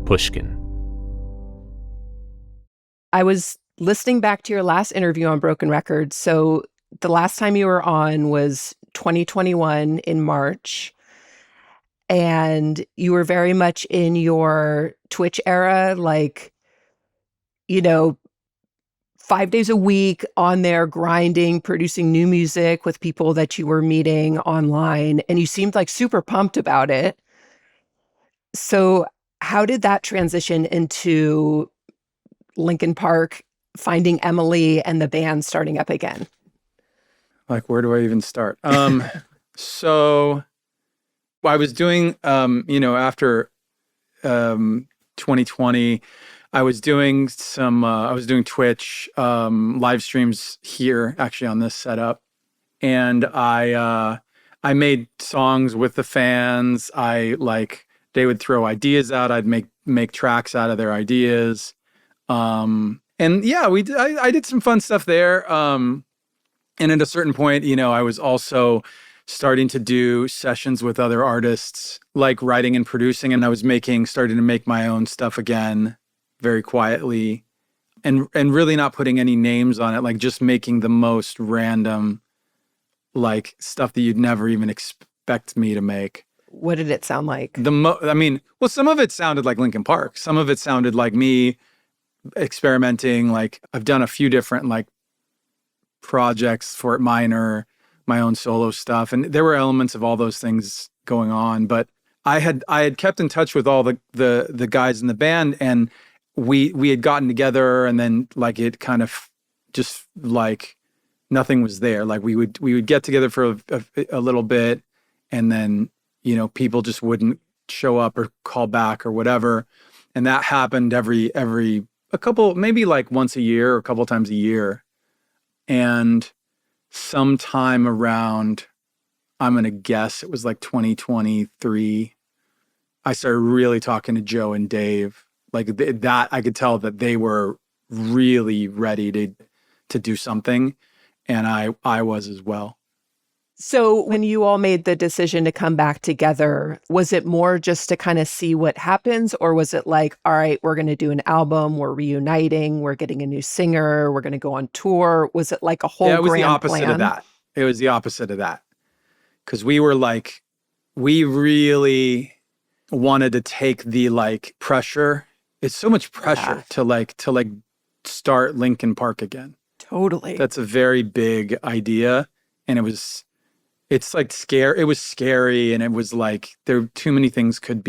Pushkin. I was listening back to your last interview on Broken Records. So the last time you were on was 2021 in March. And you were very much in your Twitch era, like, 5 days a week on there grinding, producing new music with people that you were meeting online. And you seemed like super pumped about it. So how did that transition into Linkin Park, finding Emily, and the band starting up again? Like, where do I even start? So I was doing, after 2020, I was doing Twitch live streams here, actually on this setup, and I made songs with the fans. They would throw ideas out. I'd make tracks out of their ideas, and yeah, I did some fun stuff there. And at a certain point, I was also starting to do sessions with other artists, like writing and producing, and I was starting to make my own stuff again, very quietly, and really not putting any names on it, like just making the most random, like stuff that you'd never even expect me to make. What did it sound like? Some of it sounded like Linkin Park. Some of it sounded like me experimenting. Like I've done a few different like projects, Fort Minor, my own solo stuff, and there were elements of all those things going on. But I had kept in touch with all the guys in the band, and we had gotten together, and then like it kind of just like nothing was there. Like we would get together for a little bit, and then people just wouldn't show up or call back or whatever, and that happened every a couple, maybe like once a year or a couple times a year. And sometime around, I'm going to guess it was like 2023, I started really talking to Joe and Dave. Like that, I could tell that they were really ready to do something. And I was as well. So when you all made the decision to come back together, was it more just to kind of see what happens? Or was it like, all right, we're going to do an album, we're reuniting, we're getting a new singer, we're going to go on tour? Was it like a whole grand plan? Yeah, it was the opposite of that. It was the opposite of that. Because we were like, we really wanted to take the like pressure. It's so much pressure to start Linkin Park again. Totally. That's a very big idea. And it's like scary. It was scary, and it was like there were too many things could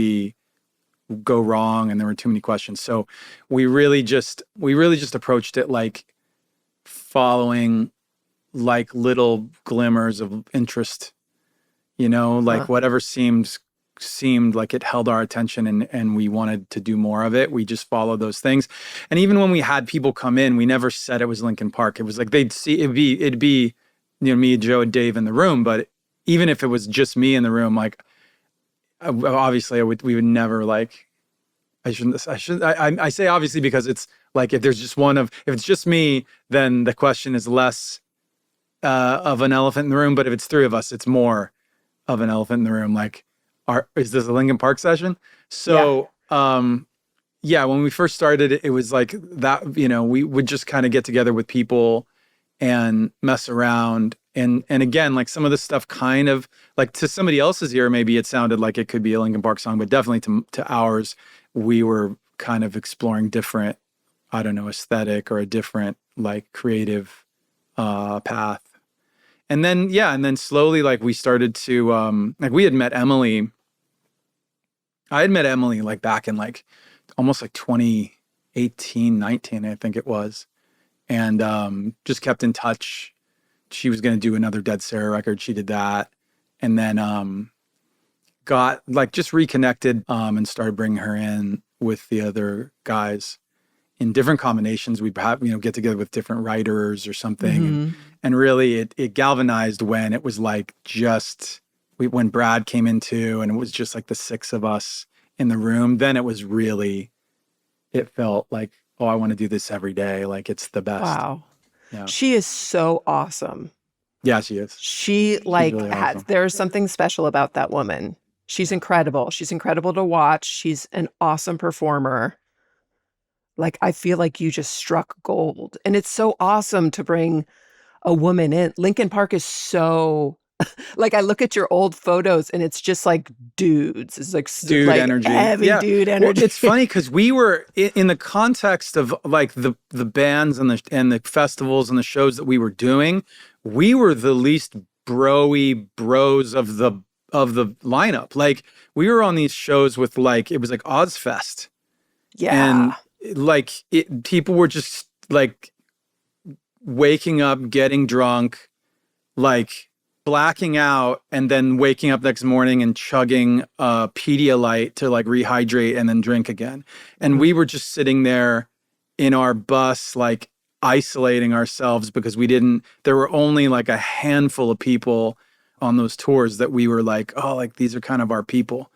go wrong, and there were too many questions. So we really just approached it like following like little glimmers of interest, whatever seemed like it held our attention, and we wanted to do more of it. We just followed those things. And even when we had people come in, we never said it was Linkin Park. It was like it'd be me, Joe, and Dave in the room. But even if it was just me in the room, like obviously we would never like. I say obviously because it's like if it's just me, then the question is less of an elephant in the room. But if it's three of us, it's more of an elephant in the room. Like, is this a Linkin Park session? So when we first started, it was like that. We would just kind of get together with people and mess around. And again, like some of the stuff kind of like to somebody else's ear, maybe it sounded like it could be a Linkin Park song, but definitely to ours, we were kind of exploring different, aesthetic or a different like creative path. And then slowly, like we started to, like we had met Emily. I had met Emily like back in like almost like 2018, 19, I think it was. And just kept in touch. She was going to do another Dead Sarah record. She did that. And then got like just reconnected and started bringing her in with the other guys in different combinations. We'd have, get together with different writers or something. Mm-hmm. And really it galvanized when it was like when Brad came into and it was just like the six of us in the room. Then it felt like, oh, I want to do this every day. Like it's the best. Wow. Yeah. She is so awesome. Yeah, she is. She like really awesome. there's something special about that woman. She's incredible. She's incredible to watch. She's an awesome performer. Like, I feel like you just struck gold. And it's so awesome to bring a woman in. Linkin Park is so like, I look at your old photos and it's just like dudes. It's like Dude energy. heavy Yeah. dude Well, energy. it's funny because we were in the context of like the bands and the festivals and the shows that we were doing, we were the least bro-y bros of the lineup. Like we were on these shows with like, it was like Ozfest. Yeah. And like people were just like waking up, getting drunk, like blacking out, and then waking up next morning and chugging Pedialyte to like rehydrate and then drink again. And we were just sitting there in our bus, like isolating ourselves because there were only like a handful of people on those tours that we were like, oh, like these are kind of our people.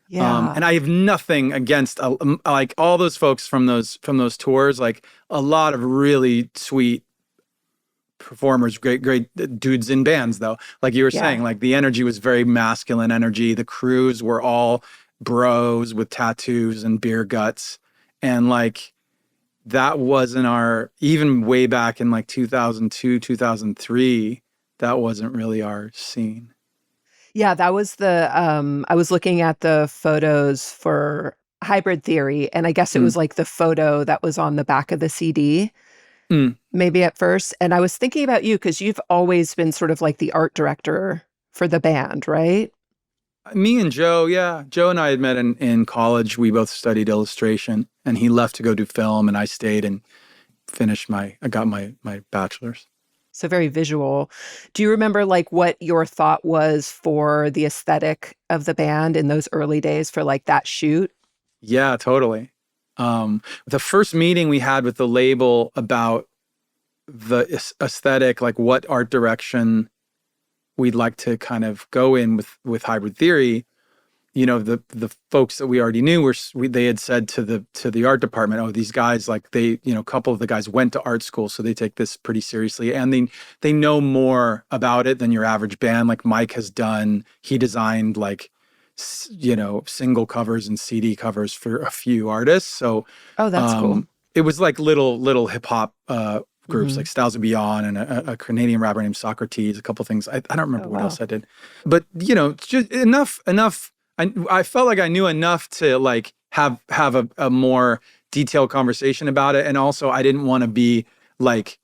Yeah. And I have nothing against like all those folks from those tours, like a lot of really sweet performers, great dudes in bands though. Like you were saying, like the energy was very masculine energy. The crews were all bros with tattoos and beer guts. And like that wasn't even way back in like 2002, 2003, that wasn't really our scene. Yeah, that was I was looking at the photos for Hybrid Theory, and I guess it was like the photo that was on the back of the CD. Maybe at first. And I was thinking about you because you've always been sort of like the art director for the band, right? Me and Joe, yeah. Joe and I had met in college. We both studied illustration, and he left to go do film, and I stayed and I got my bachelor's. So very visual. Do you remember like what your thought was for the aesthetic of the band in those early days for like that shoot? Yeah, totally. The first meeting we had with the label about the aesthetic, like what art direction we'd like to kind of go in with Hybrid Theory, you know, the folks that we already knew they had said to the art department, oh, these guys, like a couple of the guys went to art school, so they take this pretty seriously, and they know more about it than your average band. Like Mike has done, he designed like, you know, single covers and CD covers for a few artists. So, oh, that's cool. It was like little hip hop groups like Styles of Beyond and a Canadian rapper named Socrates, a couple things. I don't remember what else I did, but you know, just enough. I felt like I knew enough to like have a more detailed conversation about it. And also I didn't want to be like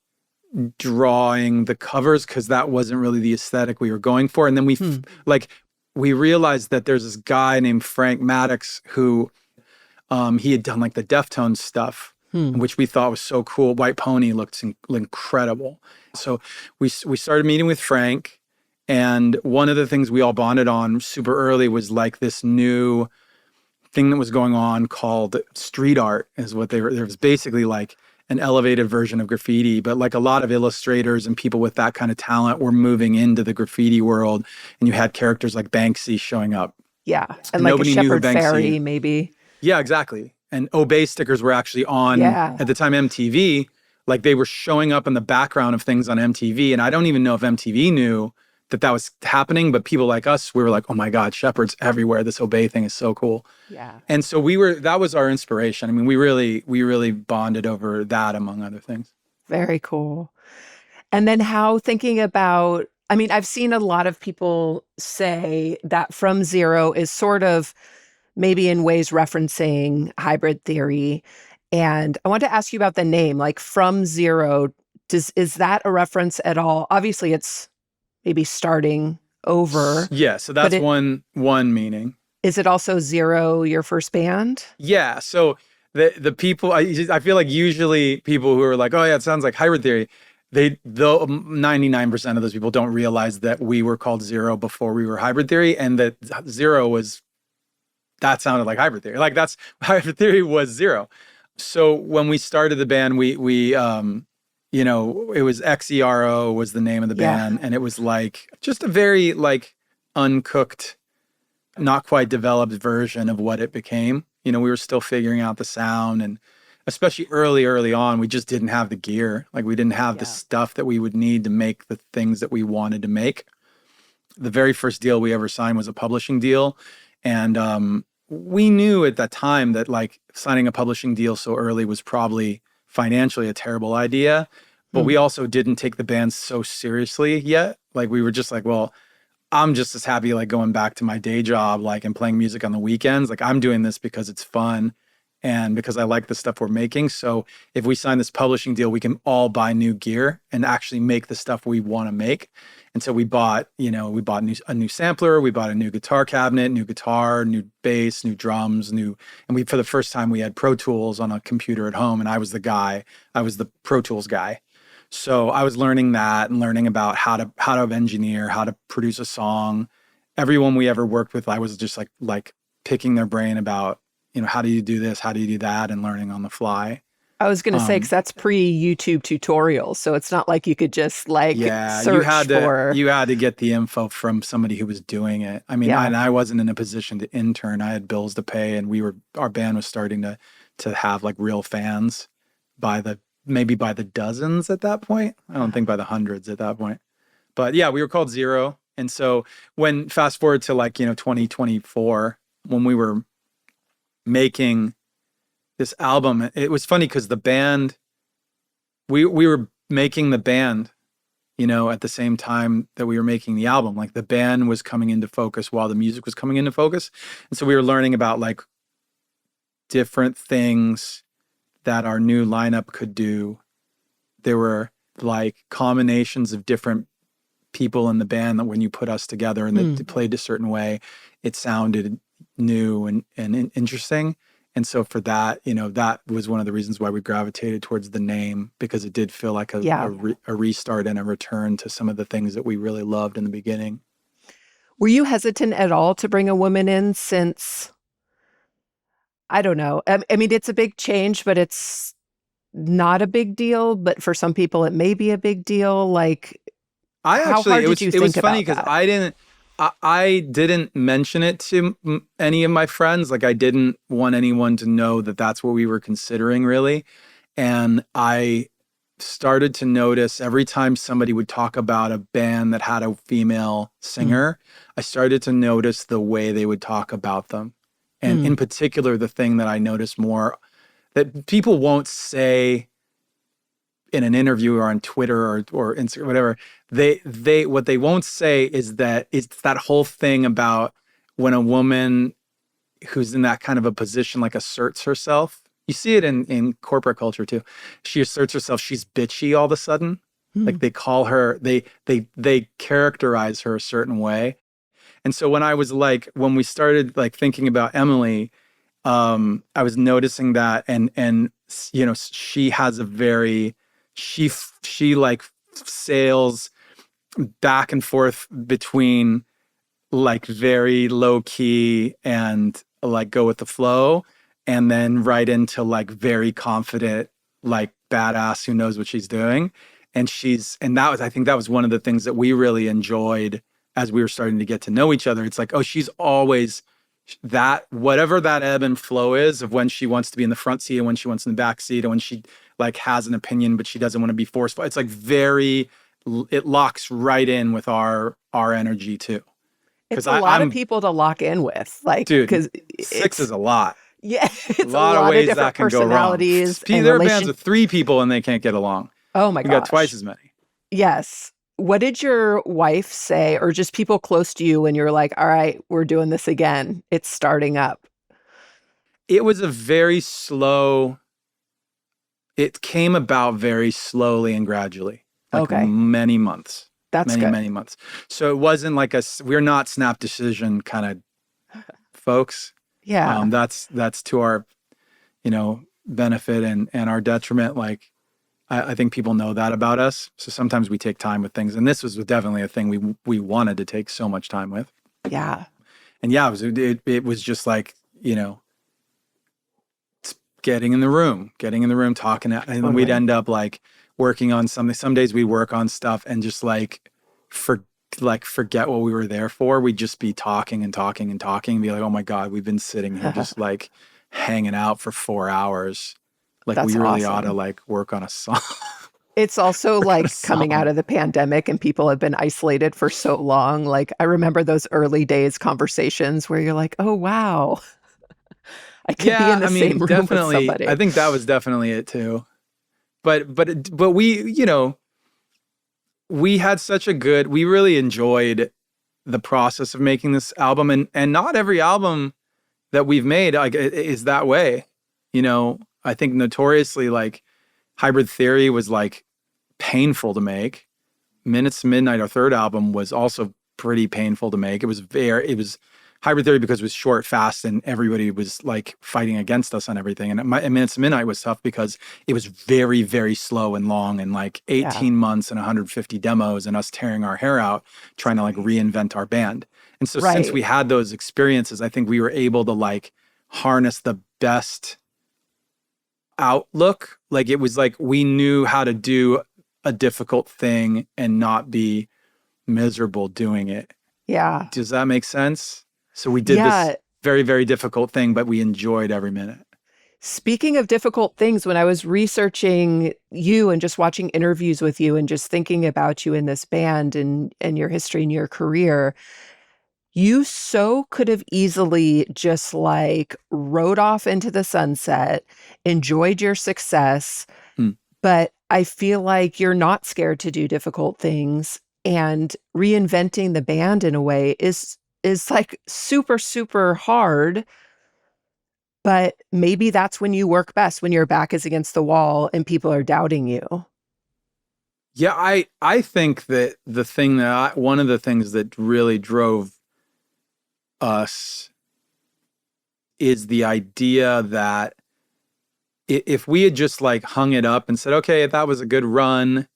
drawing the covers because that wasn't really the aesthetic we were going for. And then we realized that there's this guy named Frank Maddox who he had done like the Deftones stuff, which we thought was so cool. White Pony looked incredible. So we started meeting with Frank, and one of the things we all bonded on super early was like this new thing that was going on called street art, is what there was basically like an elevated version of graffiti, but like a lot of illustrators and people with that kind of talent were moving into the graffiti world, and you had characters like Banksy showing up. Yeah, and like Nobody a knew who Shepherd Banksy. Fairy, maybe. Yeah, exactly. And Obey stickers were actually on at the time MTV. Like they were showing up in the background of things on MTV, and I don't even know if MTV knew that was happening, but people like us, we were like, oh my God, Shepherd's everywhere. This Obey thing is so cool. Yeah. And so that was our inspiration. I mean, we really bonded over that, among other things. Very cool. And then thinking about, I mean, I've seen a lot of people say that From Zero is sort of maybe in ways referencing Hybrid Theory. And I want to ask you about the name, like From Zero. Is that a reference at all? Obviously, it's maybe starting over. Yeah, so that's one meaning. Is it also Zero, your first band? Yeah, so the people, I feel like usually people who are like, oh yeah, it sounds like Hybrid Theory, 99% of those people don't realize that we were called Zero before we were Hybrid Theory, and that Zero that sounded like Hybrid Theory. Like Hybrid Theory was Zero. So when we started the band, we you know, it was XERO was the name of the band. And it was like just a very like uncooked, not quite developed version of what it became. You know, we were still figuring out the sound, and especially early on, we just didn't have the gear. Like we didn't have the stuff that we would need to make the things that we wanted to make. The very first deal we ever signed was a publishing deal. And we knew at that time that like signing a publishing deal so early was probably financially a terrible idea, but we also didn't take the band so seriously yet. Like we were just like, well, I'm just as happy like going back to my day job, like and playing music on the weekends. Like I'm doing this because it's fun and because I like the stuff we're making. So if we sign this publishing deal, we can all buy new gear and actually make the stuff we want to make. And so we bought, a new sampler, we bought a new guitar cabinet, new guitar, new bass, new drums, and for the first time we had Pro Tools on a computer at home. And I was the Pro Tools guy. So I was learning that and learning about how to engineer, how to produce a song. Everyone we ever worked with, I was just like picking their brain about, how do you do this? How do you do that? And learning on the fly. I was going to say, because that's pre-YouTube tutorials, so it's not like you could just search you had to get the info from somebody who was doing it. I mean, I wasn't in a position to intern. I had bills to pay, and our band was starting to have like real fans maybe by the dozens at that point. I don't think by the hundreds at that point. But yeah, we were called Zero. And so when fast forward to 2024, when we were making this album, it was funny because the band, we were making the band, at the same time that we were making the album. Like the band was coming into focus while the music was coming into focus. And so we were learning about like different things that our new lineup could do. There were like combinations of different people in the band that when you put us together and they played a certain way, it sounded new and interesting. And so for that, that was one of the reasons why we gravitated towards the name, because it did feel like a restart and a return to some of the things that we really loved in the beginning. Were you hesitant at all to bring a woman in since, I don't know. I mean, it's a big change, but it's not a big deal. But for some people, it may be a big deal. Like, how hard did you think about that? It was funny because I didn't mention it to any of my friends. Like I didn't want anyone to know that that's what we were considering really. And I started to notice every time somebody would talk about a band that had a female singer, I started to notice the way they would talk about them. And in particular, the thing that I noticed more that people won't say in an interview or on Twitter or Instagram, whatever, what they won't say is that it's that whole thing about when a woman who's in that kind of a position like asserts herself. You see it in corporate culture too. She asserts herself, she's bitchy all of a sudden. Like they call her, they characterize her a certain way. And so when we started like thinking about Emily, I was noticing that and she has a very, she like sails back and forth between like very low key and like go with the flow, and then right into like very confident, like badass who knows what she's doing. And I think that was one of the things that we really enjoyed as we were starting to get to know each other. It's like, oh, she's always that, whatever that ebb and flow is of when she wants to be in the front seat and when she wants in the back seat and when she like has an opinion, but she doesn't want to be forceful. It's like it locks right in with our energy too. It's a lot of people to lock in with, like, dude, because 6 is a lot. Yeah, it's a lot of ways that can go wrong. There are bands with 3 people and they can't get along. Oh my gosh. We got twice as many. Yes. What did your wife say, or just people close to you when you're like, all right, we're doing this again, it's starting up? It was it came about very slowly and gradually, like many months. That's many months. So it wasn't like we're not snap decision kind of folks. Yeah. That's to our, benefit and our detriment. Like, I think people know that about us. So sometimes we take time with things. And this was definitely a thing we wanted to take so much time with. Yeah. And yeah, it was just like, getting in the room, talking. And then we'd end up like working on something. Some days we work on stuff and just like, forget what we were there for. We'd just be talking and talking and talking and be like, oh my God, we've been sitting here just like hanging out for 4 hours. Like, that's we really awesome. Ought to like work on a song. It's also What kind of like coming out song? of the pandemic and people have been isolated for so long. Like I remember those early days conversations where you're like, "Oh wow, I could be Yeah, in the I same mean, room with definitely. I somebody." think that was definitely it too. But we, we had such a good. We really enjoyed the process of making this album, and not every album that we've made like is that way. I think notoriously like Hybrid Theory was like painful to make. Minutes to Midnight, our third album, was also pretty painful to make. It was Hybrid Theory because it was short, fast, and everybody was like fighting against us on everything. And Minutes to Midnight was tough because it was very, very slow and long, and like Yeah. 18 months and 150 demos and us tearing our hair out trying to like reinvent our band. And so since we Right. had those experiences, I think we were able to like harness the best outlook. Like it was like we knew how to do a difficult thing and not be miserable doing it. Yeah. Does that make sense? So we did this Yeah. very, very difficult thing, but we enjoyed every minute. Speaking of difficult things, when I was researching you and just watching interviews with you and just thinking about you in this band and your history and your career, you so could have easily just like rode off into the sunset, enjoyed your success, Hmm. but I feel like you're not scared to do difficult things, and reinventing the band in a way is like super, super hard, but maybe that's when you work best, when your back is against the wall and people are doubting you. Yeah, I think that one of the things that really drove us is the idea that if we had just like hung it up and said, okay, that was a good run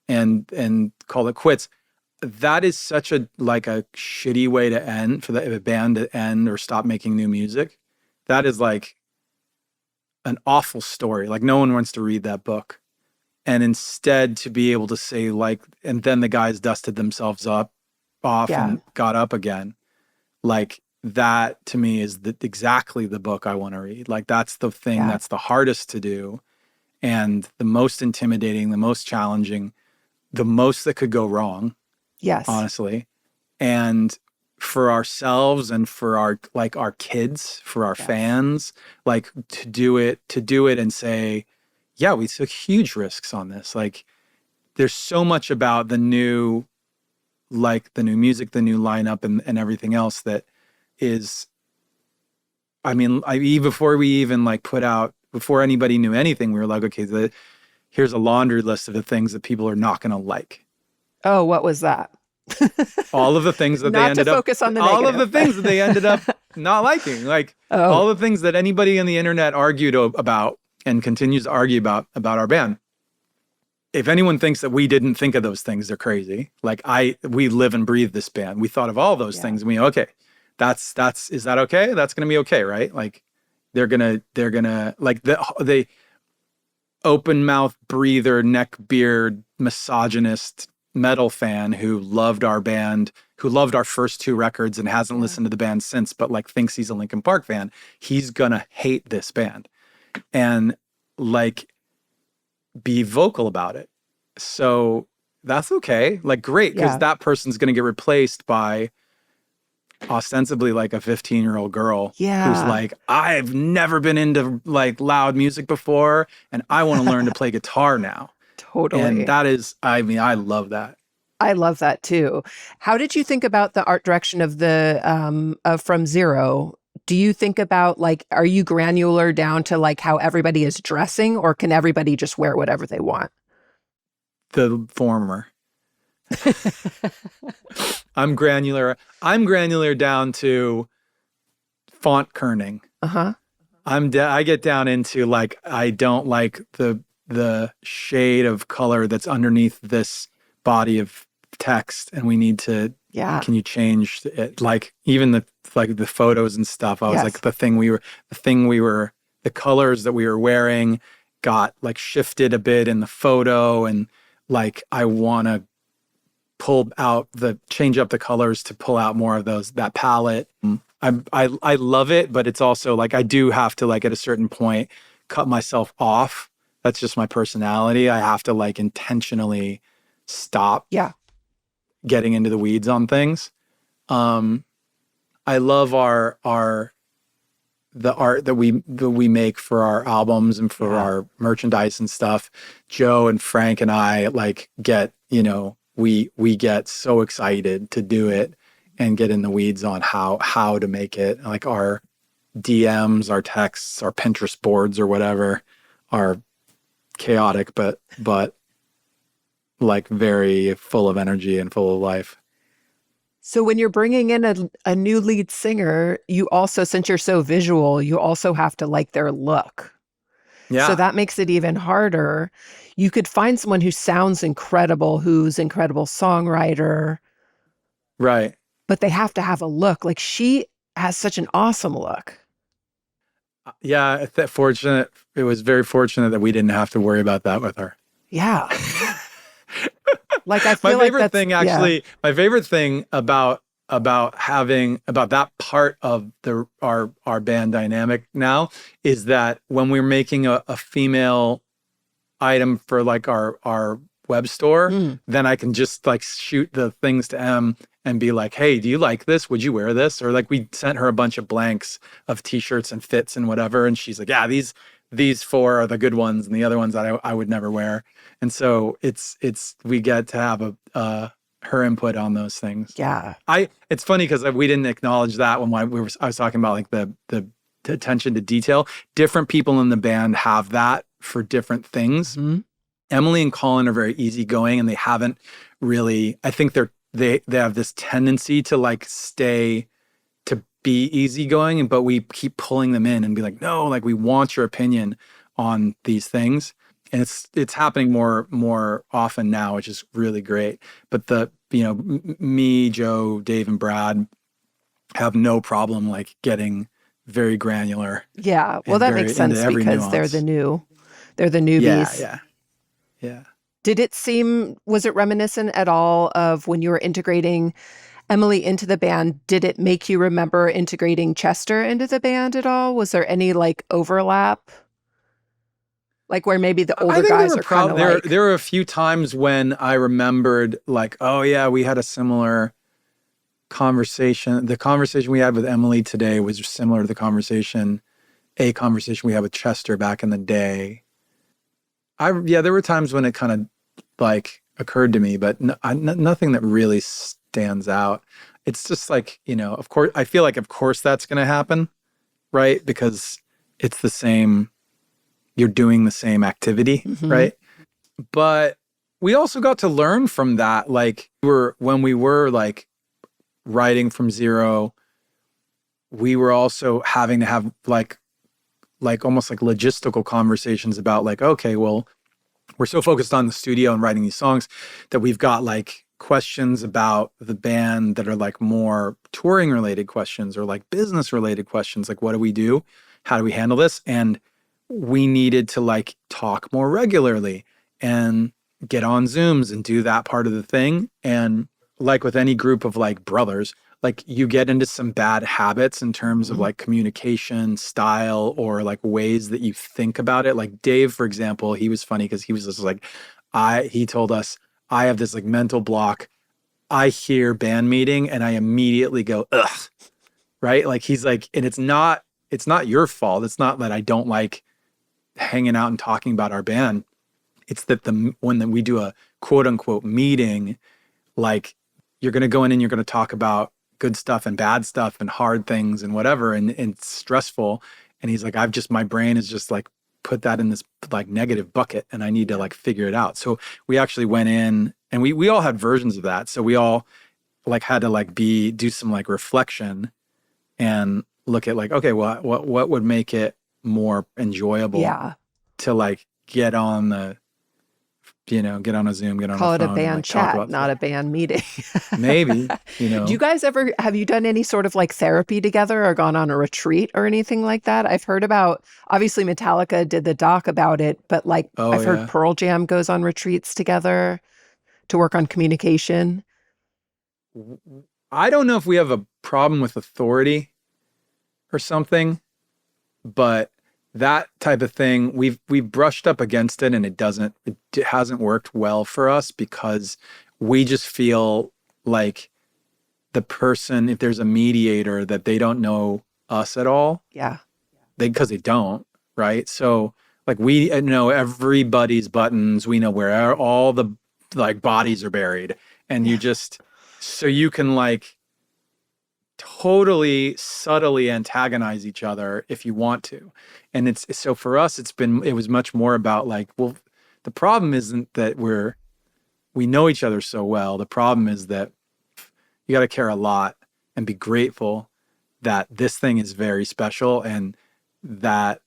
and call it quits, that is such a like a shitty way to end for a band to end or stop making new music. That is like an awful story. Like no one wants to read that book. And instead to be able to say like, and then the guys dusted themselves off Yeah. and got up again. Like that to me is exactly the book I want to read. Like that's the thing Yeah. that's the hardest to do and the most intimidating, the most challenging, the most that could go wrong, Yes. honestly. And for ourselves and for our kids, for our Yes. fans, like to do it and say, yeah, we took huge risks on this. Like there's so much about the new music, the new lineup and everything else that is, I mean, before we even like before anybody knew anything, we were like, okay, here's a laundry list of the things that people are not going to like. Oh, what was that? All of the things that Not to focus on the all of the negative. things that they ended up not liking, like Oh, all the things that anybody on the internet argued about and continues to argue about our band. If anyone thinks that we didn't think of those things, they're crazy. Like we live and breathe this band. We thought of all those yeah. things. And okay, is that okay? That's going to be okay, right? Like they're gonna like the open mouth breather, neck beard, misogynist metal fan who loved our band, who loved our first two records and hasn't listened to the band since, but like thinks he's a Linkin Park fan. He's gonna hate this band and like be vocal about it. So that's okay. Like great, because Yeah. that person's gonna get replaced by ostensibly like a 15-year-old girl who's Yeah. like, I've never been into like loud music before and I want to learn to play guitar now. And Totally. that is, I mean, I love that. I love that too. How did you think about the art direction of the of From Zero? Do you think about like, are you granular down to like how everybody is dressing, or can everybody just wear whatever they want? The former. I'm granular. I'm granular down to font kerning. Uh-huh. I get down into like, I don't like the shade of color that's underneath this body of text, and we need to, Yeah. can you change it? Like even the photos and stuff. I was Yes. like the colors that we were wearing got like shifted a bit in the photo, and like I want to change up the colors to pull out more of that palette. I love it, but it's also like I do have to like at a certain point cut myself off That's just my personality. I have to like intentionally stop Yeah. getting into the weeds on things. I love the art that we make for our albums and for our merchandise and stuff. Joe and Frank and I like get, we get so excited to do it and get in the weeds on how to make it. Like our DMs, our texts, our Pinterest boards or whatever are chaotic, but like very full of energy and full of life. So when you're bringing in a new lead singer, you also, since you're so visual, you also have to like their look. Yeah. So that makes it even harder. You could find someone who sounds incredible, who's incredible songwriter. Right. But they have to have a look. Like she has such an awesome look. Yeah. Fortunate. It was very fortunate that we didn't have to worry about that with her. Yeah. Like I feel my like favorite thing actually, my favorite thing about that part of our band dynamic now is that when we're making a female item for like our web store, then I can just like shoot the things to Em and be like, hey, do you like this? Would you wear this? Or like we sent her a bunch of blanks of t-shirts and fits and whatever. And she's like, yeah, these four are the good ones and the other ones that I would never wear. And so we get to have her input on those things. Yeah. It's funny because we didn't acknowledge that when I was talking about like the attention to detail. Different people in the band have that for different things. Mm-hmm. Emily and Colin are very easygoing, and they haven't really. I think they have this tendency to like to be easygoing, but we keep pulling them in and be like, no, like we want your opinion on these things. And it's happening more often now, which is really great. But me, Joe, Dave, and Brad have no problem like getting very granular. Yeah, well, that makes sense because nuance. They're the newbies. Yeah. Was it reminiscent at all of when you were integrating Emily into the band? Did it make you remember integrating Chester into the band at all? Was there any like overlap? Like where maybe the older guys are kind of like... There were a few times when I remembered like, oh yeah, we had a similar conversation. The conversation we had with Emily today was similar to the conversation we had with Chester back in the day. There were times when it kind of like occurred to me, but nothing that really stands out. It's just like, of course, I feel like, of course that's going to happen, right? Because it's the same... You're doing the same activity, right? But we also got to learn from that. Like when we were like writing from zero, we were also having to have like almost like logistical conversations about like, okay, well, we're so focused on the studio and writing these songs that we've got like questions about the band that are like more touring related questions or like business related questions. Like, what do we do? How do we handle this? And we needed to like talk more regularly and get on Zooms and do that part of the thing. And like with any group of like brothers, like you get into some bad habits in terms of like communication style or like ways that you think about it. Like Dave, for example, he was funny because he was just like, he told us, I have this like mental block. I hear band meeting and I immediately go, ugh, right? Like he's like, and it's not your fault. It's not that I don't like hanging out and talking about our band. It's that when we do a quote unquote meeting, like you're going to go in and you're going to talk about good stuff and bad stuff and hard things and whatever. And it's stressful. And he's like, my brain is just like put that in this like negative bucket and I need to like figure it out. So we actually went in and we all had versions of that. So we all like had to like do some like reflection and look at like, okay, well, what would make it more enjoyable to like get on a Zoom, call it a band chat, not a band meeting. Maybe, Do you guys have you done any sort of like therapy together or gone on a retreat or anything like that? I've heard about, obviously Metallica did the doc about it, but like I've heard Pearl Jam goes on retreats together to work on communication. I don't know if we have a problem with authority or something, but that type of thing, we've brushed up against it, and it hasn't worked well for us because we just feel like the person, if there's a mediator, that they don't know us at all. Yeah. Because they don't, right? So like we know everybody's buttons, we know where all the like bodies are buried, and you just, so you can like totally subtly antagonize each other if you want to. And it's, so for us, it was much more about like, well, the problem isn't that we know each other so well. The problem is that you got to care a lot and be grateful that this thing is very special, and that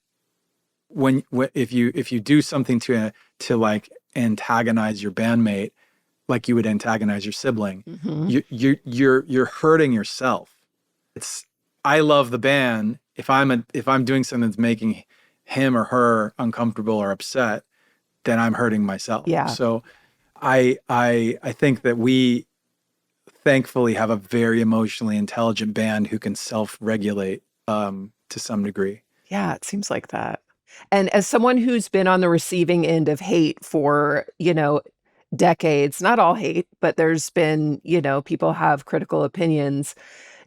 if you do something to like antagonize your bandmate, like you would antagonize your sibling, you're hurting yourself. I love the band. If I'm doing something that's making him or her uncomfortable or upset, then I'm hurting myself. Yeah. So I think that we thankfully have a very emotionally intelligent band who can self-regulate to some degree. Yeah, it seems like that. And as someone who's been on the receiving end of hate for, decades, not all hate, but there's been, people have critical opinions.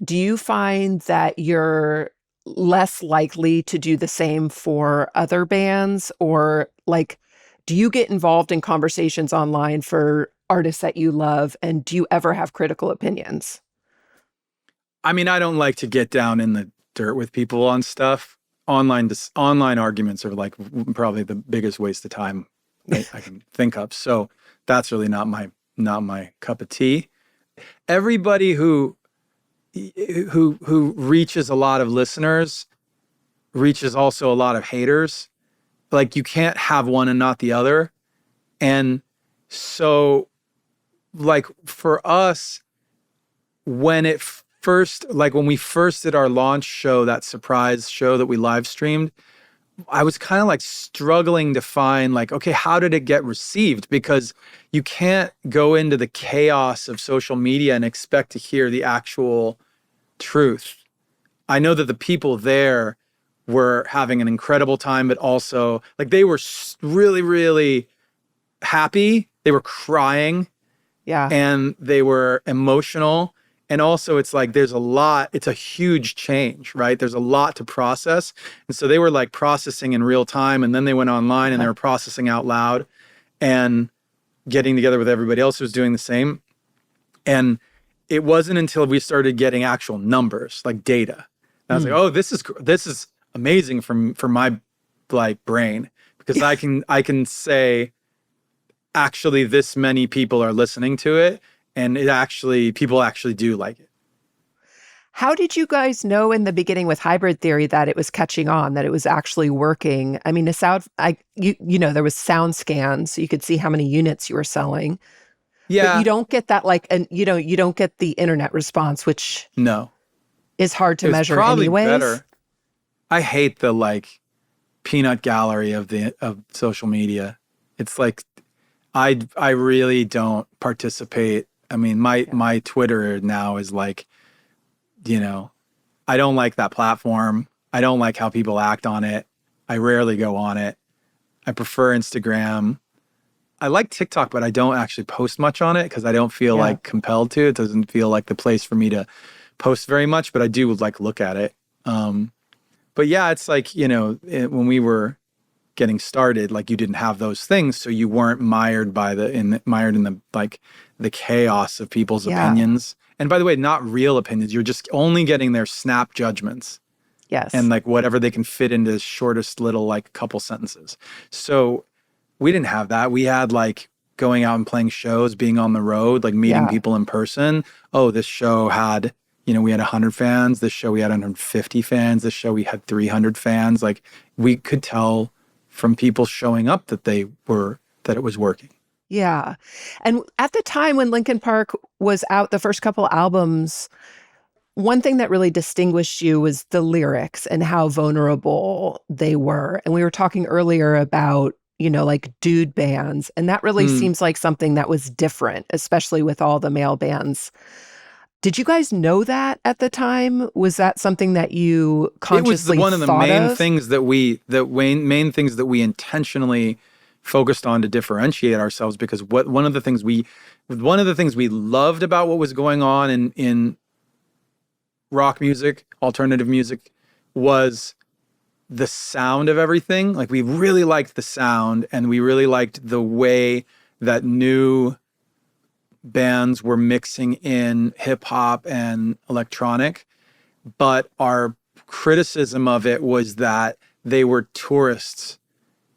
Do you find that you're less likely to do the same for other bands? Or like, do you get involved in conversations online for artists that you love? And do you ever have critical opinions? I mean, I don't like to get down in the dirt with people on stuff. Online arguments are like probably the biggest waste of time I can think of. So that's really not my cup of tea. Everybody who reaches a lot of listeners reaches also a lot of haters. Like you can't have one and not the other. And so like for us, when we first did our launch show, that surprise show that we live streamed, I was kind of like struggling to find like, okay, how did it get received? Because you can't go into the chaos of social media and expect to hear the actual truth. I know that the people there were having an incredible time, but also like they were really, really happy. They were crying. Yeah. And they were emotional. And also it's like, it's a huge change, right? There's a lot to process. And so they were like processing in real time, and then they went online and they were processing out loud and getting together with everybody else who was doing the same. And it wasn't until we started getting actual numbers, like data. And I was like, oh, this is amazing for my like brain, because I can say, actually this many people are listening to it, and people actually do like it. How did you guys know in the beginning with Hybrid Theory that it was catching on, that it was actually working? I mean, there was sound scans, so you could see how many units you were selling. Yeah. But you don't get that you don't get the internet response, which is hard to measure probably anyways. Better. I hate the like peanut gallery of social media. It's like I really don't participate. I mean, my Twitter now is like, I don't like that platform. I don't like how people act on it. I rarely go on it. I prefer Instagram. I like TikTok, but I don't actually post much on it because I don't feel like compelled to. It doesn't feel like the place for me to post very much, but I do like look at it. But yeah, it's like, when we were getting started, like you didn't have those things, so you weren't mired in the like the chaos of people's opinions. And by the way, not real opinions. You're just only getting their snap judgments. Yes. And like whatever they can fit into the shortest little like couple sentences. So we didn't have that. We had like going out and playing shows, being on the road, like meeting people in person. Oh, this show had, we had 100 fans. This show we had 150 fans. This show we had 300 fans. Like we could tell from people showing up that it was working. Yeah. And at the time when Linkin Park was out, the first couple albums, one thing that really distinguished you was the lyrics and how vulnerable they were. And we were talking earlier about, like dude bands. And that really seems like something that was different, especially with all the male bands Did you guys know that at the time? Was that something that you It was consciously one of the thought main of? things that main things that we intentionally focused on to differentiate ourselves, because one of the things we loved about what was going on in rock music, alternative music, was the sound of everything. Like, we really liked the sound, and we really liked the way that new bands were mixing in hip hop and electronic. But our criticism of it was that they were tourists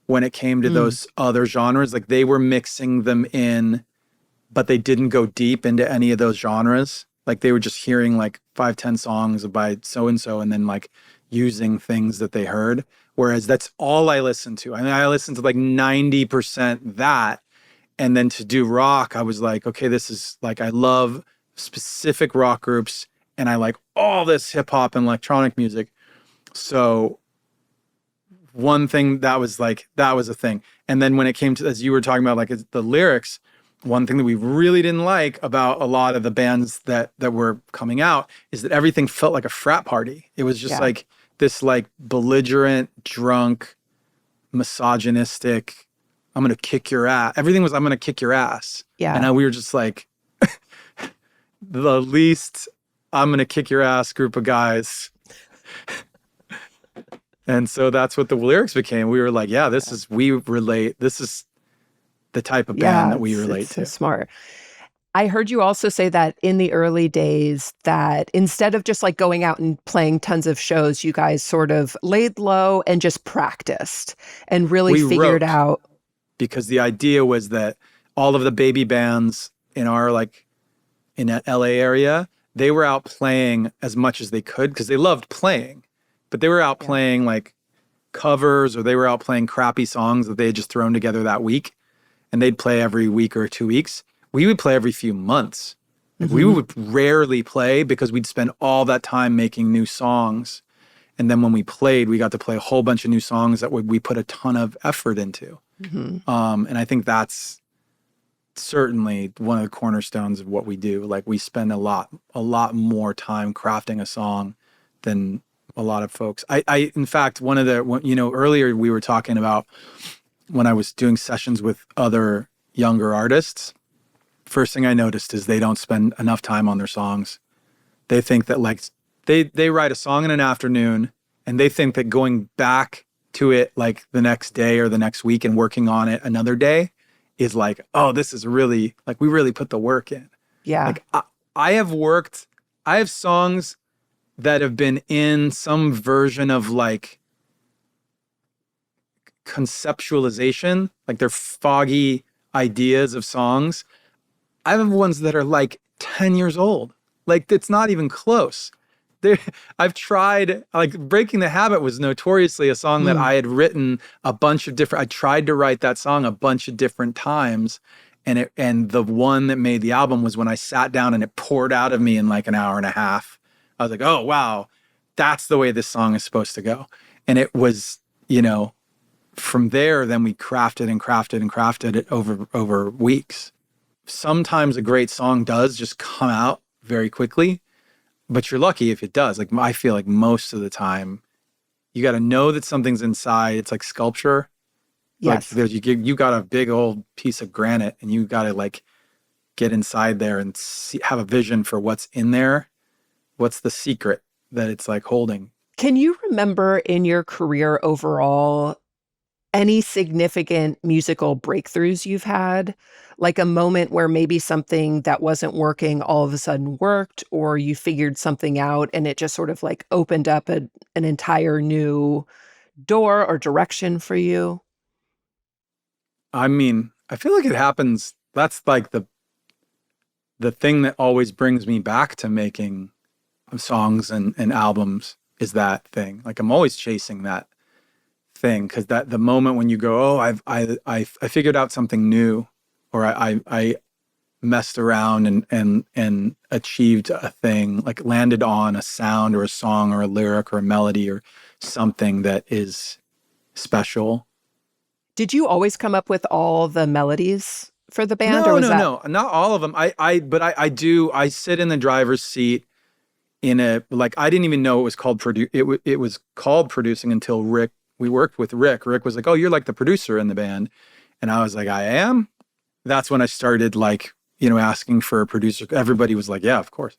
when it came to Mm, those other genres. Like, they were mixing them in, but they didn't go deep into any of those genres. Like, they were just hearing like 5, 10 songs by so and so, and then like using things that they heard. Whereas that's all I listened to. I mean, I listened to like 90% that. And then to do rock, I was like, okay, this is like, I love specific rock groups, and I like all this hip hop and electronic music. So one thing that was a thing. And then when it came to, as you were talking about, like the lyrics, one thing that we really didn't like about a lot of the bands that were coming out is that everything felt like a frat party. It was just yeah. like this like belligerent, drunk, misogynistic, I'm going to kick your ass. Everything was, I'm going to kick your ass. Yeah. And we were just like, the least I'm going to kick your ass group of guys. And so that's what the lyrics became. We were like, yeah, we relate. This is the type of band Yeah. that we relate It's so to. smart. I heard you also say that in the early days that instead of just like going out and playing tons of shows, you guys sort of laid low and just practiced and really We figured wrote, out. because the idea was that all of the baby bands in our, like, in that LA area, they were out playing as much as they could because they loved playing, but they were out Yeah. playing like covers, or they were out playing crappy songs that they had just thrown together that week, and they'd play every week or 2 weeks. We would play every few months. Like, we Mhm. would rarely play because we'd spend all that time making new songs. And then when we played, we got to play a whole bunch of new songs that we put a ton of effort into. Mhm. And I think that's certainly one of the cornerstones of what we do. Like, we spend a lot more time crafting a song than a lot of folks. In fact, earlier we were talking about when I was doing sessions with other younger artists. First thing I noticed is they don't spend enough time on their songs. They think that, like, they write a song in an afternoon, and they think that going back to it like the next day or the next week and working on it another day is like, oh, this is really, like, we really put the work in. Yeah. Like, I have songs that have been in some version of like conceptualization, like they're foggy ideas of songs. I have ones that are like 10 years old. Like, it's not even close. I've tried, like, Breaking the Habit was notoriously a song that Mm. I had written I tried to write that song a bunch of different times. And the one that made the album was when I sat down and it poured out of me in like an hour and a half. I was like, oh, wow, that's the way this song is supposed to go. And it was, from there, then we crafted and crafted and crafted it over weeks. Sometimes a great song does just come out very quickly, but you're lucky if it does. Like, I feel like most of the time you got to know that something's inside. It's like sculpture. Yes. Like, you got a big old piece of granite, and you got to like get inside there and have a vision for what's in there. What's the secret that it's like holding? Can you remember in your career overall any significant musical breakthroughs you've had? Like a moment where maybe something that wasn't working all of a sudden worked, or you figured something out and it just sort of like opened up an entire new door or direction for you? I mean, I feel like it happens. That's like the thing that always brings me back to making songs and albums, is that thing. Like, I'm always chasing that thing, because that the moment when you go, oh, I figured out something new, or I messed around and achieved a thing, like landed on a sound or a song or a lyric or a melody or something that is special. Did you always come up with all the melodies for the band, or No, was no, that? no, not all of them. I sit in the driver's seat in a, like, I didn't even know it was called it was called producing until we worked with Rick. Rick was like, "Oh, you're like the producer in the band." And I was like, "I am." That's when I started, like, asking for a producer. Everybody was like, "Yeah, of course."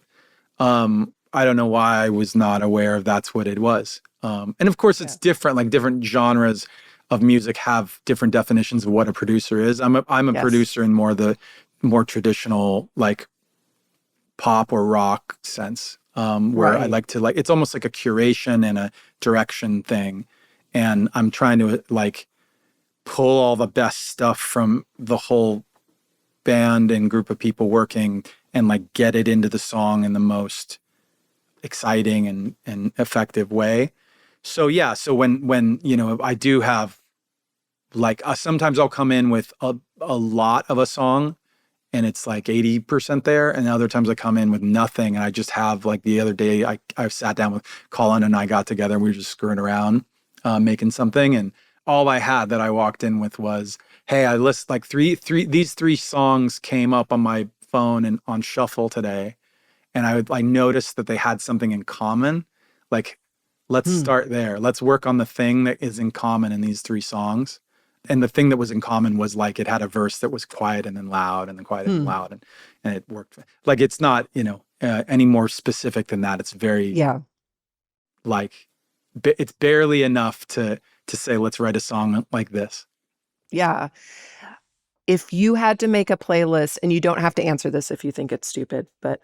I don't know why I was not aware of that's what it was. And of course it's Yeah. different, like different genres of music have different definitions of what a producer is. I'm a Yes. producer in the more traditional, like, pop or rock sense, where I Right. like to, like, it's almost like a curation and a direction thing. And I'm trying to, like, pull all the best stuff from the whole band and group of people working and, like, get it into the song in the most exciting and effective way. So yeah, so when I do have, like, sometimes I'll come in with a lot of a song and it's like 80% there, and other times I come in with nothing, and I just have, like, the other day I sat down with Colin and I got together and we were just screwing around, making something, and all I had that I walked in with was, hey, I list like these three songs came up on my phone and on shuffle today, and I noticed that they had something in common. Like, let's Hmm. start there. Let's work on the thing that is in common in these three songs. And the thing that was in common was, like, it had a verse that was quiet and then loud and then quiet and then Hmm. loud, and it worked. Like, it's not, any more specific than that. It's very, Yeah. like, it's barely enough to say, let's write a song like this. Yeah. If you had to make a playlist, and you don't have to answer this if you think it's stupid, but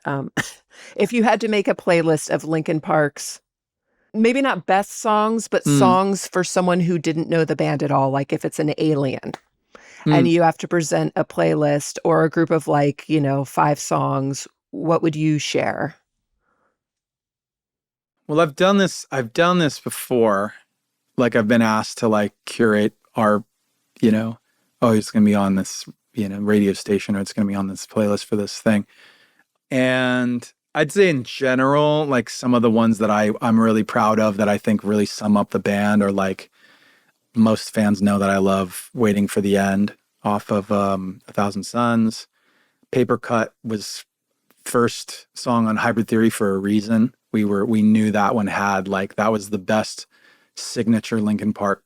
if you had to make a playlist of Linkin Park's, maybe not best songs, but Mm, songs for someone who didn't know the band at all, like if it's an alien and mm. you have to present a playlist or a group of, like, 5 songs, what would you share? Well, I've done this before. Like, I've been asked to, like, curate our, you know, oh, it's going to be on this, radio station, or it's going to be on this playlist for this thing. And I'd say in general, like, some of the ones that I'm really proud of that I think really sum up the band are, like, most fans know that I love Waiting for the End off of A Thousand Suns. Paper Cut was first song on Hybrid Theory for a reason. We knew that one had, like, that was the best signature Linkin Park.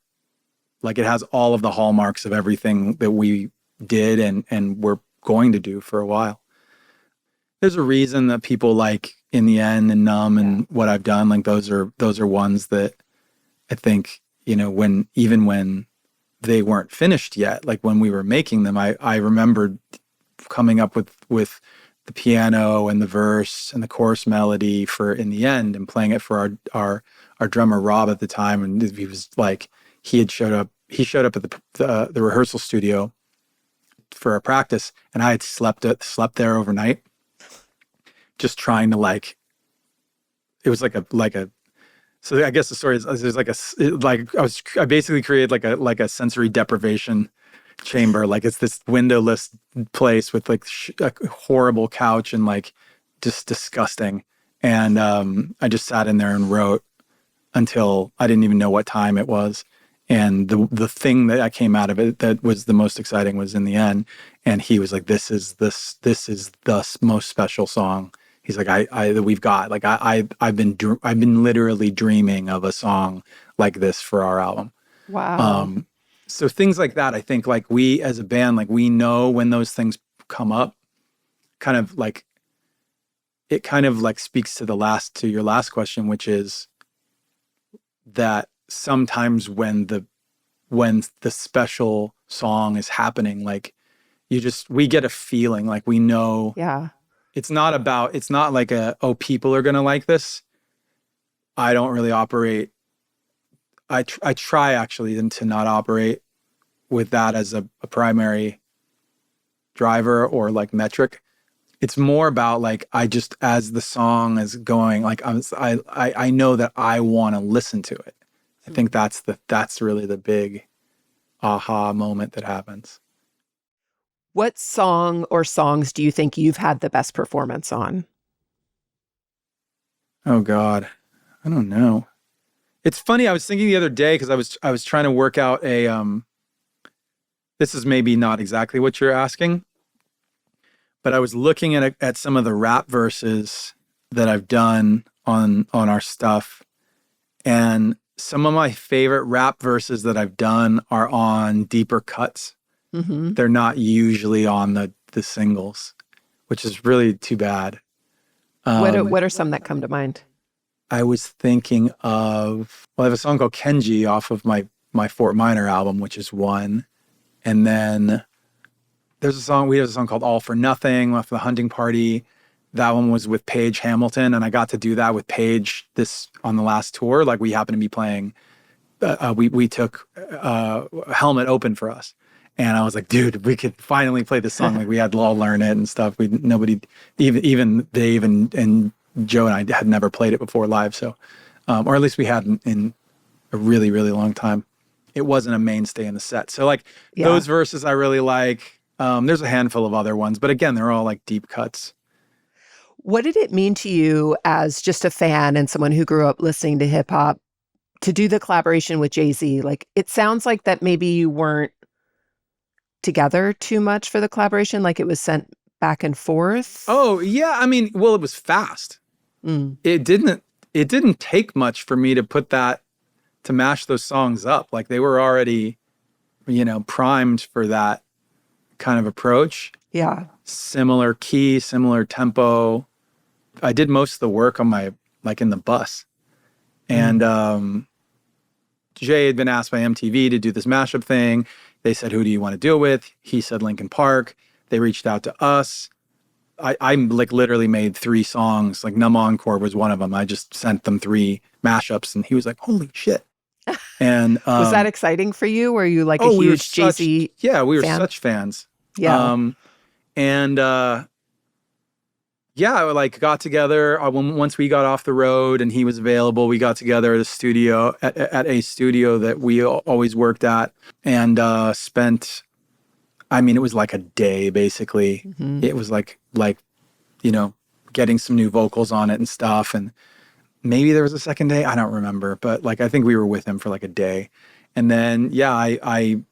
Like, it has all of the hallmarks of everything that we did and we're going to do for a while. There's a reason that people like In the End and Numb Yeah. and What I've Done. Like, those are ones that I think, when they weren't finished yet, like when we were making them, I remembered coming up with the piano and the verse and the chorus melody for In the End and playing it for our drummer Rob at the time, and he was like, he showed up at the rehearsal studio for a practice, and I had slept there overnight, just trying to, like, it was like a so I guess the story is there's like I basically created like a sensory deprivation chamber. Like, it's this windowless place with, like, a horrible couch and, like, just disgusting. And I just sat in there and wrote until I didn't even know what time it was. And the thing that came out of it that was the most exciting was In the End. And he was like, this is the most special song. He's like, that we've got, like, I've been literally dreaming of a song like this for our album. Wow. So things like that, I think, like, we as a band, like, we know when those things come up, kind of like, it kind of, like, speaks to your last question, which is that sometimes when the special song is happening, like, we get a feeling, like, we know Yeah. it's not like oh, people are going to like this. I don't really operate. I try actually to not operate with that as a primary driver or, like, metric. It's more about, like, I just, as the song is going, like, I know that I want to listen to it. I think that's really the big aha moment that happens. What song or songs do you think you've had the best performance on? Oh God, I don't know. It's funny. I was thinking the other day, because I was trying to work out a this is maybe not exactly what you're asking, But I was looking at some of the rap verses that I've done on our stuff, and some of my favorite rap verses that I've done are on deeper cuts. Mm-hmm. They're not usually on the singles, which is really too bad. What are some that come to mind? I was thinking of, well, I have a song called Kenji off of my Fort Minor album, which is one. And then we have a song called All for Nothing off the Hunting Party. That one was with Paige Hamilton, and I got to do that with Paige on the last tour. Like, we happened to be playing, we took Helmet open for us. And I was like, dude, we could finally play this song. Like, we had to all learn it and stuff. Nobody, even Dave and Joe and I had never played it before live. So, or at least we hadn't in a really, really long time. It wasn't a mainstay in the set. So like those verses I really like. There's a handful of other ones, but again, they're all like deep cuts. What did it mean to you as just a fan and someone who grew up listening to hip hop to do the collaboration with Jay-Z? Like, it sounds like that maybe you weren't together too much for the collaboration. Like, it was sent back and forth. Oh yeah. I mean, well, it was fast. It didn't take much for me to mash those songs up. Like, they were already, primed for that kind of approach. Yeah. Similar key, similar tempo. I did most of the work on in the bus. And Jay had been asked by MTV to do this mashup thing. They said, who do you want to do it with? He said Linkin Park. They reached out to us. I like literally made 3 songs. Like, Numb Encore was one of them. I just sent them 3 mashups, and he was like, holy shit. And was that exciting for you? Were you like a huge Jay-Z Yeah, we were fan? such fans. Yeah. I like got together once we got off the road and he was available. We got together at a studio at a studio that we always worked at, and spent. I mean, it was like a day basically. Mm-hmm. It was like getting some new vocals on it and stuff, and maybe there was a second day. I don't remember, but like I think we were with him for like a day, and then I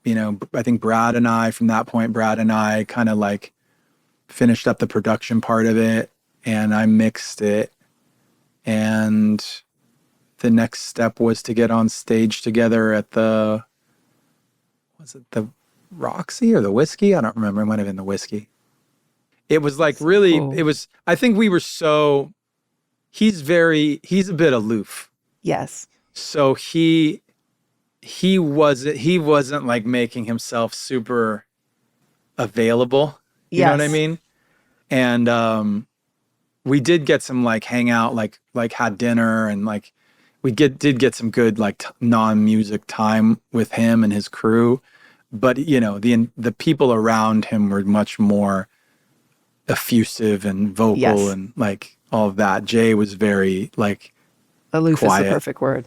think Brad and I kind of like finished up the production part of it, and I mixed it, and the next step was to get on stage together at the Roxy or the Whiskey? I don't remember. It might have been the Whiskey. It was like really, It was, I think we were he's a bit aloof. Yes. So he wasn't like making himself super available. You know what I mean? And we did get some like hangout, like had dinner, and like we did get some good like non-music time with him and his crew. But the people around him were much more effusive and vocal and like all of that. Jay was very like aloof quiet. Is the perfect word.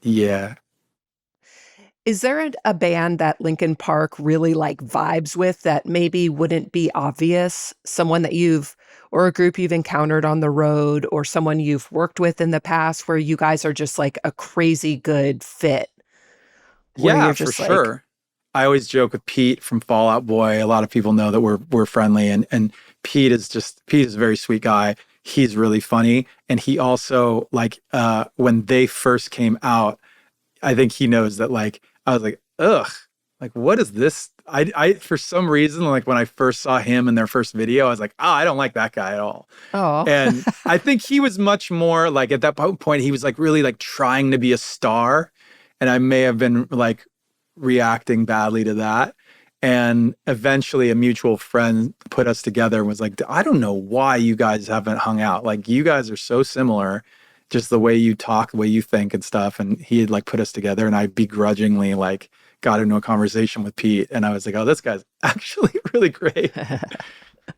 Yeah. Is there a band that Linkin Park really like vibes with that maybe wouldn't be obvious? Someone that or a group you've encountered on the road, or someone you've worked with in the past where you guys are just like a crazy good fit? Yeah, for sure. I always joke with Pete from Fall Out Boy. A lot of people know that we're friendly, and Pete is a very sweet guy. He's really funny, and he also like when they first came out, I think he knows that like I was like, ugh, like what is this? I for some reason, like when I first saw him in their first video, I was like, I don't like that guy at all. Oh. And I think he was much more like at that point he was like really like trying to be a star, and I may have been like reacting badly to that. And eventually a mutual friend put us together and was like, I don't know why you guys haven't hung out. Like, you guys are so similar, just the way you talk, the way you think and stuff. And he had like put us together, and I begrudgingly like got into a conversation with Pete, and I was like, oh, this guy's actually really great.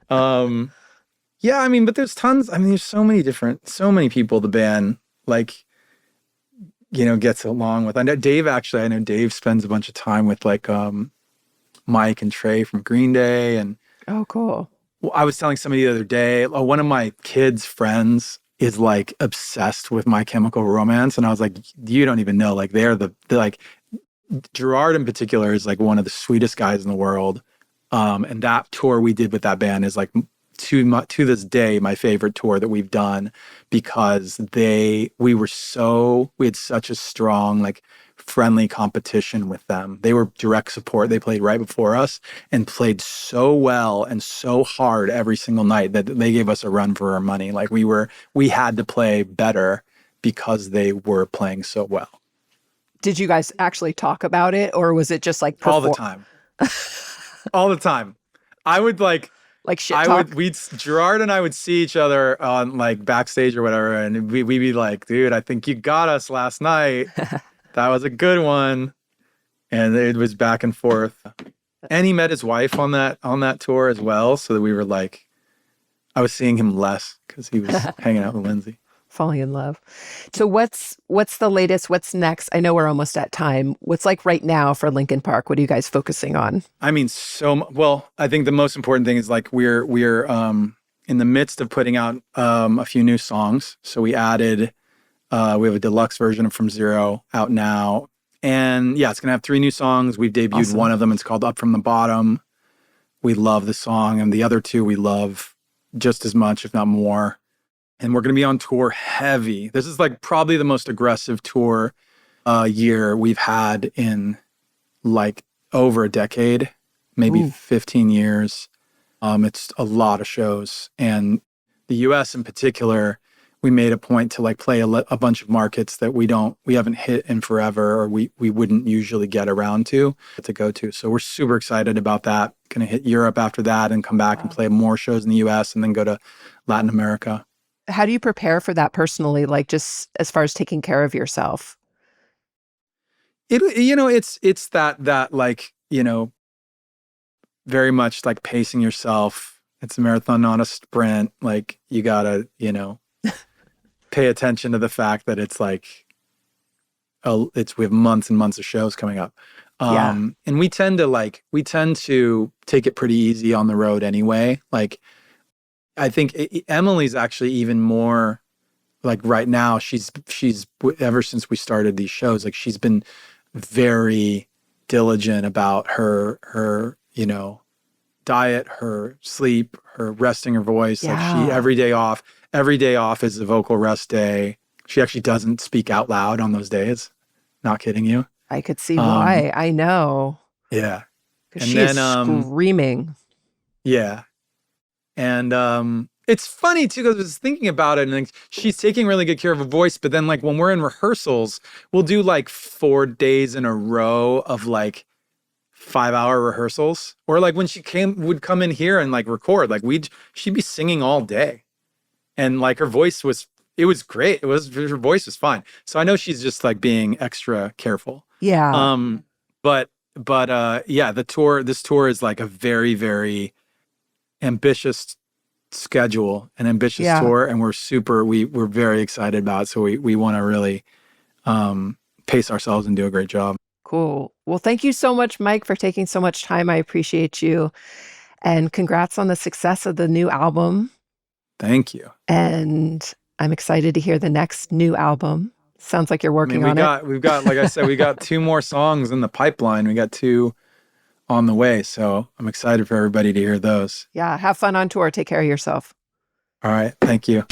Yeah, I mean, but there's tons. I mean, there's so many people the band like gets along with. I know Dave spends a bunch of time with like Mike and Trey from Green Day. And oh, cool. I was telling somebody the other day, one of my kids' friends is like obsessed with My Chemical Romance, and I was like, you don't even know, like they're like Gerard in particular is like one of the sweetest guys in the world. And that tour we did with that band is like to this day my favorite tour that we've done, because we had such a strong, like, friendly competition with them. They were direct support. They played right before us and played so well and so hard every single night that they gave us a run for our money. Like, we had to play better because they were playing so well. Did you guys actually talk about it, or was it just like all the time? All the time. I would like shit talk? Gerard and I would see each other on like backstage or whatever, and we'd be like, dude, I think you got us last night. That was a good one. And it was back and forth. And he met his wife on that tour as well. So that we were like, I was seeing him less because he was hanging out with Lindsay. Falling in love. So what's the latest? What's next? I know we're almost at time. What's like right now for Linkin Park? What are you guys focusing on? I mean, I think the most important thing is like we're in the midst of putting out a few new songs. So we have a deluxe version of From Zero out now. And yeah, it's going to have 3 new songs. We've debuted Awesome. one of them. It's called Up From the Bottom. We love the song. And the other 2 we love just as much, if not more. And we're going to be on tour heavy. This is like probably the most aggressive tour year we've had in like over a decade, maybe 15 years. It's a lot of shows. And the US in particular, we made a point to like play a bunch of markets that we haven't hit in forever, or we wouldn't usually get around to go to. So we're super excited about that. Going to hit Europe after that and come back and play more shows in the US and then go to Latin America. How do you prepare for that personally? Like just as far as taking care of yourself? It's that like, very much like pacing yourself. It's a marathon, not a sprint. Like you gotta, pay attention to the fact that it's like, we have months and months of shows coming up. And we tend to take it pretty easy on the road anyway. Like, I think Emily's actually even more like right now, she's ever since we started these shows, like she's been very diligent about her, diet, her sleep, her resting her voice. Yeah. Like every day off is a vocal rest day. She actually doesn't speak out loud on those days. Not kidding you. I could see why. I know. Yeah. Because she is screaming. Yeah. And it's funny too, because I was thinking about it, and like, she's taking really good care of her voice, but then like when we're in rehearsals, we'll do like 4 days in a row of like 5-hour rehearsals. Or like when she would come in here and like record, like she'd be singing all day. And like her voice was great. Her voice was fine. So I know she's just like being extra careful. Yeah. But yeah, this tour is like a very, very ambitious schedule, an ambitious tour, and we're very excited about it. So we want to really pace ourselves and do a great job. Cool. Well, thank you so much, Mike, for taking so much time. I appreciate you. And congrats on the success of the new album. Thank you. And I'm excited to hear the next new album. Sounds like you're working on it. We've got, like I said, we got 2 more songs in the pipeline. We got 2 on the way. So I'm excited for everybody to hear those. Yeah. Have fun on tour. Take care of yourself. All right. Thank you.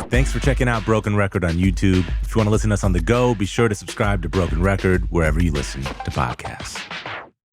Thanks for checking out Broken Record on YouTube. If you want to listen to us on the go, be sure to subscribe to Broken Record wherever you listen to podcasts.